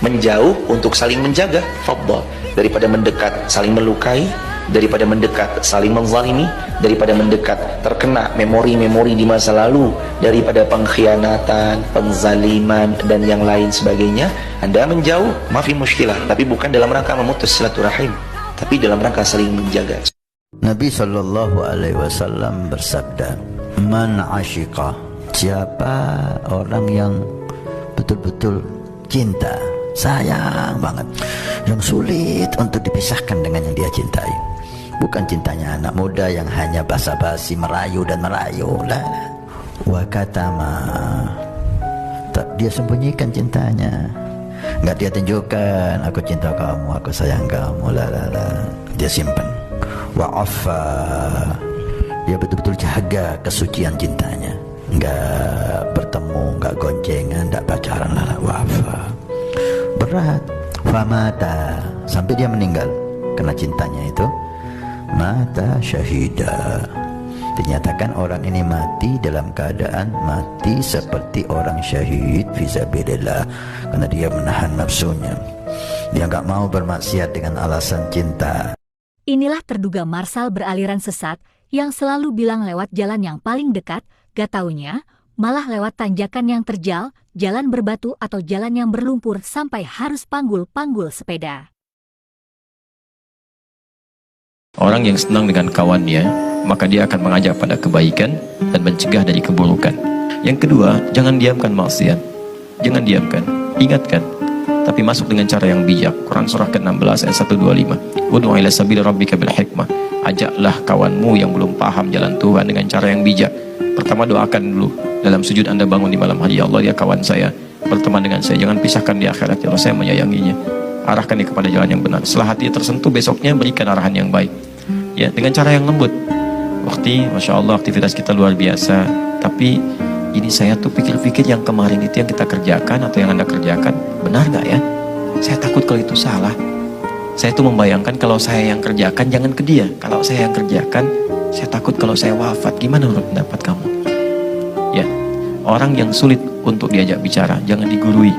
menjauh untuk saling menjaga, fadhal, daripada mendekat saling melukai, daripada mendekat saling menzalimi, daripada mendekat terkena memori-memori di masa lalu, daripada pengkhianatan, penzaliman dan yang lain sebagainya. Anda menjauh, mafi muskilah, tapi bukan dalam rangka memutus silaturahim, tapi dalam rangka saling menjaga. Nabi sallallahu alaihi wasallam bersabda, "Man asyiqa," siapa orang yang betul-betul cinta, sayang banget, yang sulit untuk dipisahkan dengan yang dia cintai. Bukan cintanya anak muda yang hanya basa-basi merayu dan merayu lah. Wa katama, dia sembunyikan cintanya, nggak dia tunjukkan, aku cinta kamu, aku sayang kamu, lah. Dia simpan. Wa afa, dia betul-betul jaga kesucian cintanya, nggak bertemu, nggak goncengan, nggak pacaran, lah. Wa afa, berat. Famata, sampai dia meninggal karena cintanya itu. Mata syahida, dinyatakan orang ini mati dalam keadaan mati seperti orang syahid fisabilillah, karena dia menahan nafsunya, dia nggak mau bermaksiat dengan alasan cinta. Inilah terduga Marsal beraliran sesat yang selalu bilang lewat jalan yang paling dekat, gak taunya malah lewat tanjakan yang terjal, jalan berbatu atau jalan yang berlumpur sampai harus panggul-panggul sepeda. Orang yang senang dengan kawannya, maka dia akan mengajak pada kebaikan dan mencegah dari keburukan. Yang kedua, jangan diamkan maksiat. Jangan diamkan, ingatkan, tapi masuk dengan cara yang bijak. Quran surah ke-16 ayat 125. Ud'u ila sabili rabbika bil hikmah. Ajaklah kawanmu yang belum paham jalan Tuhan dengan cara yang bijak. Pertama, doakan dulu. Dalam sujud Anda bangun di malam hari, ya Allah, dia kawan saya, berteman dengan saya, jangan pisahkan di akhirat, ya Allah, saya menyayanginya. Arahkan dia kepada jalan yang benar. Setelah hati tersentuh, besoknya berikan arahan yang baik, ya, dengan cara yang lembut. Waktu, Masya Allah, aktivitas kita luar biasa, tapi ini saya tuh pikir-pikir yang kemarin itu yang kita kerjakan atau yang Anda kerjakan, benar gak ya? Saya takut kalau itu salah. Saya tuh membayangkan kalau saya yang kerjakan, jangan ke dia. Kalau saya yang kerjakan, saya takut kalau saya wafat, gimana menurut pendapat kamu? Ya, orang yang sulit untuk diajak bicara, jangan digurui.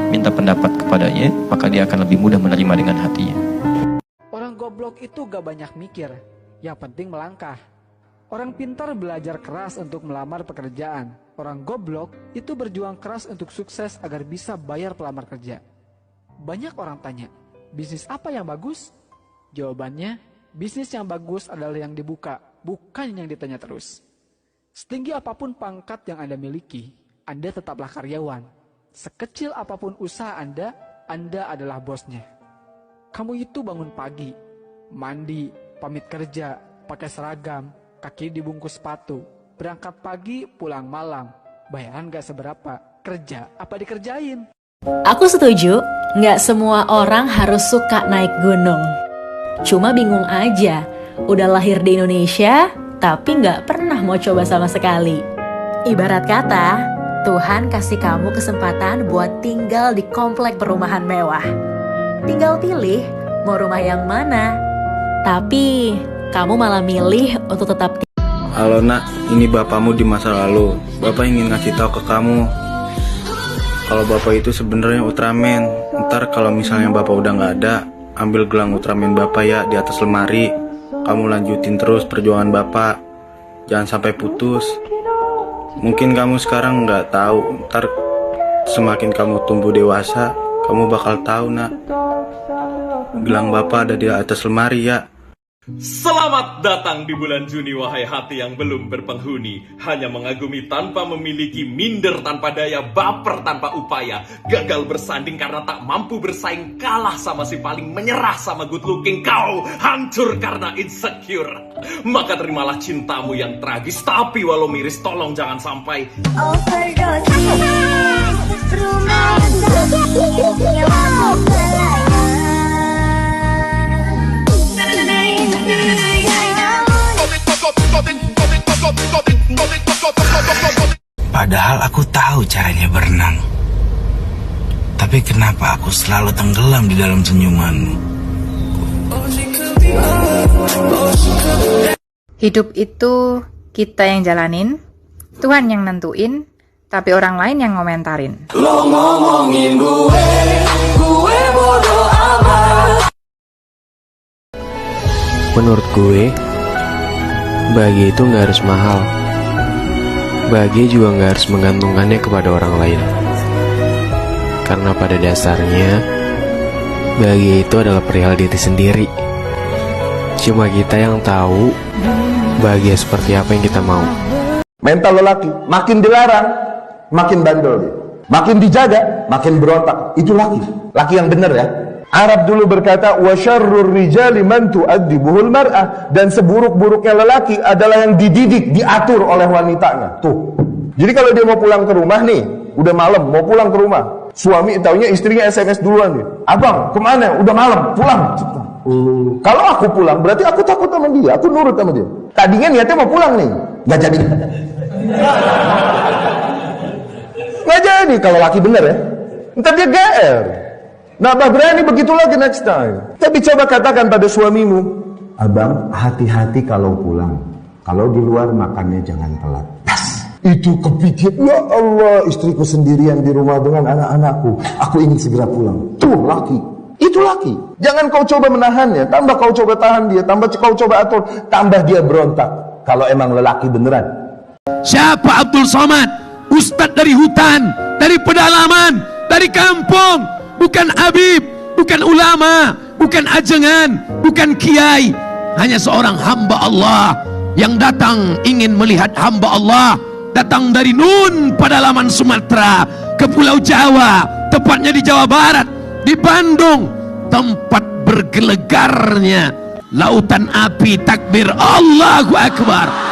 Minta pendapat kepadanya, maka dia akan lebih mudah menerima dengan hatinya. Orang goblok itu gak banyak mikir, yang penting melangkah. Orang pintar belajar keras untuk melamar pekerjaan. Orang goblok itu berjuang keras untuk sukses agar bisa bayar pelamar kerja. Banyak orang tanya, bisnis apa yang bagus? Jawabannya, bisnis yang bagus adalah yang dibuka, bukan yang ditanya terus. Setinggi apapun pangkat yang Anda miliki, Anda tetaplah karyawan. Sekecil apapun usaha Anda adalah bosnya. Kamu itu bangun pagi, mandi, pamit kerja, pakai seragam, kaki dibungkus sepatu, berangkat pagi, pulang malam. Bayaran gak seberapa, kerja apa dikerjain? Aku setuju, gak semua orang harus suka naik gunung. Cuma bingung aja, udah lahir di Indonesia, tapi gak pernah mau coba sama sekali. Ibarat kata, Tuhan kasih kamu kesempatan buat tinggal di komplek perumahan mewah. Tinggal pilih mau rumah yang mana. Tapi kamu malah milih untuk tetap Halo nak, ini bapakmu di masa lalu. Bapak ingin ngasih tahu ke kamu kalau bapak itu sebenarnya Ultraman. Ntar kalau misalnya bapak udah nggak ada, ambil gelang Ultraman bapak ya di atas lemari. Kamu lanjutin terus perjuangan bapak, jangan sampai putus. Mungkin kamu sekarang nggak tahu, ntar semakin kamu tumbuh dewasa, kamu bakal tahu nak. Gelang bapak ada di atas lemari ya. Selamat datang di bulan Juni, wahai hati yang belum berpenghuni. Hanya mengagumi tanpa memiliki, minder tanpa daya, baper tanpa upaya, gagal bersanding karena tak mampu bersaing, kalah sama si paling, menyerah sama good looking. Kau hancur karena insecure. Maka terimalah cintamu yang tragis, tapi walau miris tolong jangan sampai Padahal aku tahu caranya berenang. Tapi kenapa aku selalu tenggelam di dalam senyumanmu? Hidup itu kita yang jalanin, Tuhan yang nentuin, tapi orang lain yang ngomentarin. Lo ngomongin gue bodo amat. Menurut gue, bahagia itu gak harus mahal. Bahagia juga gak harus menggantungkannya kepada orang lain. Karena pada dasarnya, bahagia itu adalah perihal diri sendiri. Cuma kita yang tahu bahagia seperti apa yang kita mau. Mental lelaki makin dilarang, makin bandel dia. Makin dijaga, makin berontak. Itu laki. Laki yang benar ya. Arab dulu berkata, wa syarrur rijali man tu'addibuhul mar'ah. Dan seburuk-buruknya lelaki adalah yang dididik, diatur oleh wanitanya. Tuh. Jadi kalau dia mau pulang ke rumah nih, udah malam, mau pulang ke rumah. Suami taunya istrinya SMS duluan nih. Abang, kemana? Udah malam, pulang. Kalau aku pulang, berarti aku takut sama dia, aku nurut sama dia. Tadinya niatnya mau pulang nih, nggak jadi. Nggak jadi kalau laki bener ya. Ntar dia GR. Nah, berani begitu lagi next time. Tapi coba katakan pada suamimu, abang, hati-hati kalau pulang. Kalau di luar makannya jangan telat. Itu kepikir, ya Allah, istriku sendirian di rumah dengan anak-anakku. Aku ingin segera pulang. Tuh laki. Itu laki. Jangan kau coba menahannya, tambah kau coba tahan dia, tambah kau coba atur, tambah dia berontak. Kalau emang lelaki beneran. Siapa Abdul Somad? Ustadz dari hutan, dari pedalaman, dari kampung. Bukan Habib, bukan ulama, bukan ajengan, bukan kiai. Hanya seorang hamba Allah yang datang ingin melihat hamba Allah. Datang dari Nun, pedalaman Sumatera, ke Pulau Jawa, tepatnya di Jawa Barat, di Bandung, tempat bergelegarnya lautan api takbir Allahu Akbar.